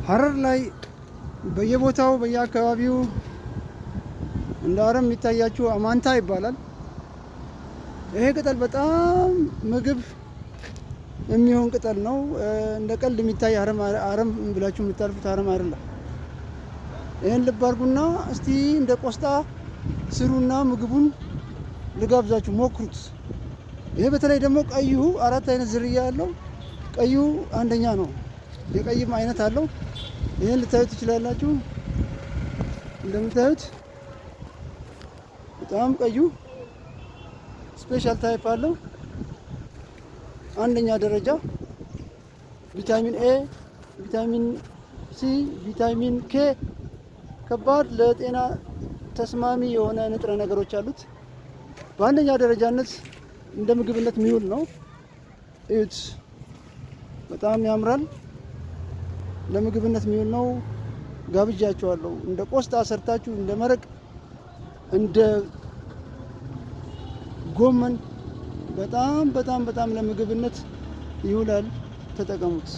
ሀረር ላይ በየቦታው በየአካባቢው እንደ አረም የሚታያችሁ አማንታ ይባላል። ይሄ ቅጠል በጣም ምግብ የሚሆን ቅጠል ነው። እንደ ቀልድ የሚታይ አረም ብላችሁ የምታልፉት አረም አይደለም። ይህን ልብ አድርጉና እስቲ እንደ ቆስጣ ስሩና ምግቡን ልጋብዛችሁ፣ ሞክሩት። ይሄ በተለይ ደግሞ ቀዩ 4 አይነት ዝርያ ያለው ቀዩ አንደኛ ነው። የቀይም አይነት አለው። ይህን ልታዩት ትችላላችሁ። እንደምታዩት በጣም ቀዩ ስፔሻል ታይፕ አለው። አንደኛ ደረጃ ቪታሚን ኤ፣ ቪታሚን ሲ፣ ቪታሚን ኬ ከባድ ለጤና ተስማሚ የሆነ ንጥረ ነገሮች አሉት። በአንደኛ ደረጃነት እንደ ምግብነት የሚውል ነው። እዩት፣ በጣም ያምራል። ለምግብነት የሚውል ነው። ጋብዣችኋለሁ። እንደ ቆስጣ ሰርታችሁ እንደ መረቅ፣ እንደ ጎመን በጣም ለምግብነት ይውላል። ተጠቀሙት።